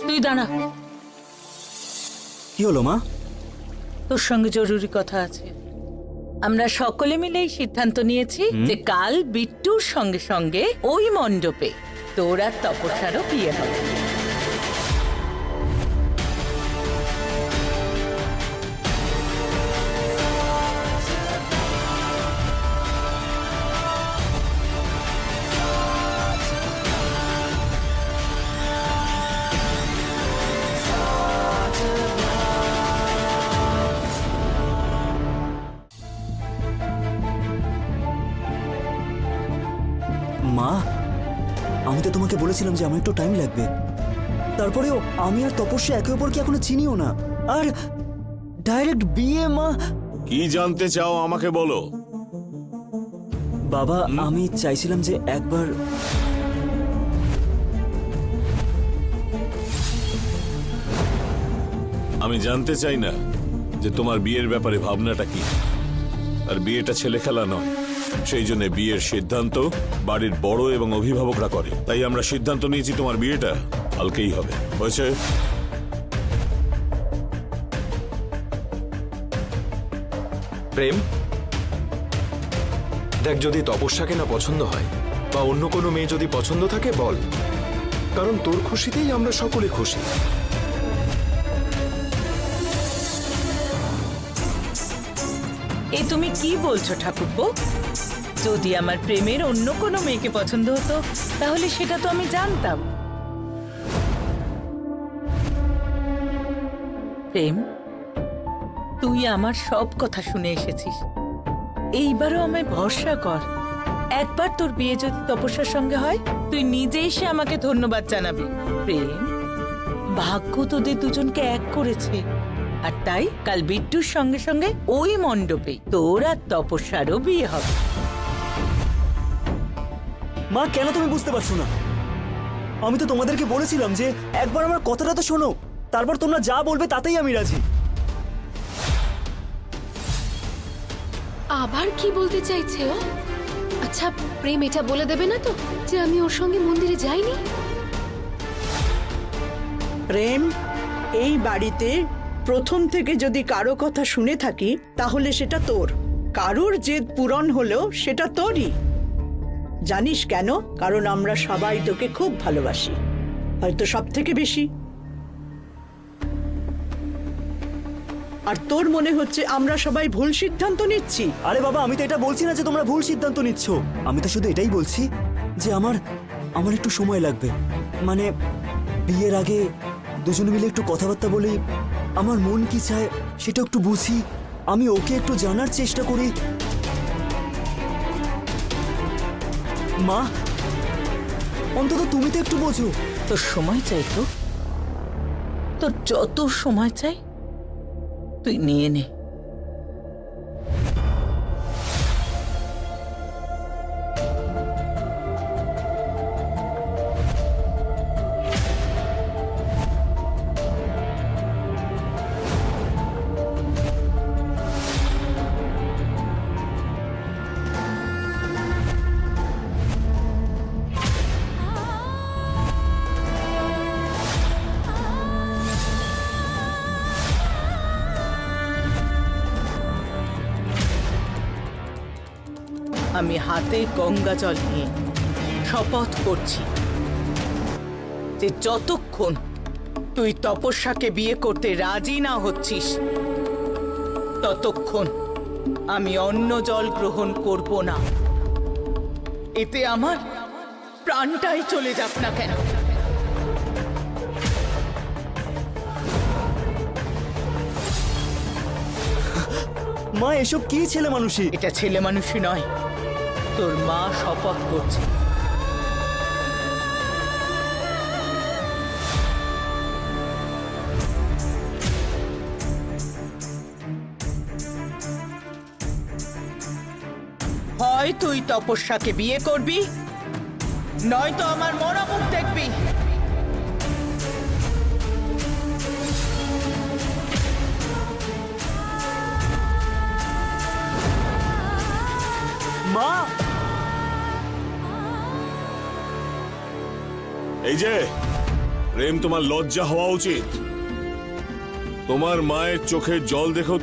তুই দাঁড়া, কি হলো মা? তোর সঙ্গে জরুরি কথা আছে। আমরা সকলে মিলে এই সিদ্ধান্ত নিয়েছি যে কাল বিট্টুর সঙ্গে সঙ্গে ওই মণ্ডপে তোর আর তপস্যারও বিয়ে হবে। মা, আমি তো তোমাকে বলেছিলাম যে আমার একটু টাইম লাগবে। তারপরেও আমি আর তপস্যা একে অপরকে এখনো চিনিও না, আর ডাইরেক্ট বিয়ে। মা, কি জানতে চাও আমাকে বলো। বাবা আমি চাইছিলাম যে একবার আমি জানতে চাই না যে তোমার বিয়ের ব্যাপারে ভাবনাটা কি। আর বিয়েটা ছেলে খেলা নয়, সেই জন্য বিয়ের সিদ্ধান্ত বাড়ির বড় এবং অভিভাবকরা করে। তাই আমরা সিদ্ধান্ত নিয়েছি তোমার বিয়েটা কালকেই হবে। হয়েছে? প্রেম, দেখ, যদি তপস্যাকে না পছন্দ হয় বা অন্য কোনো মেয়ে যদি পছন্দ থাকে বল, কারণ তোর খুশিতেই আমরা সকলে খুশি। এ তুমি কি বলছো ঠাকুরপো? যদি আমার প্রেমের অন্য কোনো মেয়েকে পছন্দ হতো তাহলে সেটা তো আমি জানতাম। প্রেম, তুই আমার সব কথা শুনে এসেছিস, এইবারও আমায় ভরসা কর। একবার তোর বিয়ে যদি তপস্যার সঙ্গে হয়, তুই নিজে এসে আমাকে ধন্যবাদ জানাবি। প্রেম, ভাগ্য তোদের দুজনকে এক করেছে, আর তাই কাল বিট্টুর সঙ্গে সঙ্গে ওই মণ্ডপে তোর আর তপস্যারও বিয়ে হবে। মা, কেন তুমি বুঝতে পারছো না? আমি তো তোমাদেরকে বলেছিলাম যে একবার আমার কথাটা তো শোনো, তারপর তোমরা যা বলবে তাতেই আমি রাজি। আবার কি বলতে চাইছে ও? আচ্ছা প্রেম এটা বলে দেবে না তো যে আমি ওর সঙ্গে মন্দিরে যাইনি? প্রেম, এই বাড়িতে প্রথম থেকে যদি কারো কথা শুনে থাকি তাহলে সেটা তোর। কারোর জেদ পূরণ হলেও সেটা তোরই। জানিস কেন? কারণ আমরা সবাই তোকে খুব ভালোবাসি, হয়তো সব থেকে বেশি। আর তোর মনে হচ্ছে আমরা সবাই ভুল সিদ্ধান্ত নিচ্ছি। আরে বাবা, আমি তো এটা বলছি না যে তোমরা ভুল সিদ্ধান্ত নিচ্ছ। আমি তো শুধু এটাই বলছি যে আমার একটু সময় লাগবে। মানে বিয়ের আগে দুজনে মিলে একটু কথাবার্তা বলি, আমার মন কি চায় সেটা একটু বুঝি, আমি ওকে একটু জানার চেষ্টা করি। মা, অন্তত তুমি তো একটু বোঝো। তোর সময় চাই তো, তোর যত সময় চাই তুই নিয়ে নে। আমি হাতে গঙ্গা জল নিয়ে শপথ করছি যে যতক্ষণ তুই তপস্যাকে বিয়ে করতে রাজি না হচ্ছিস ততক্ষণ আমি অন্য জল গ্রহণ করব না। এতে আমার প্রাণটাই চলে যাক না কেন। মা, এসব কি ছেলে মানুষই? এটা ছেলে মানুষই নয়, তোর মা শপথ করছে। হয় তুই তপস্যাকে বিয়ে করবি, নয়তো আমার মরা মুখ দেখবি। মা, এই যে প্রেম, তোমার লজ্জা হওয়া উচিত। তোমার মায়ের চোখের জল দেখো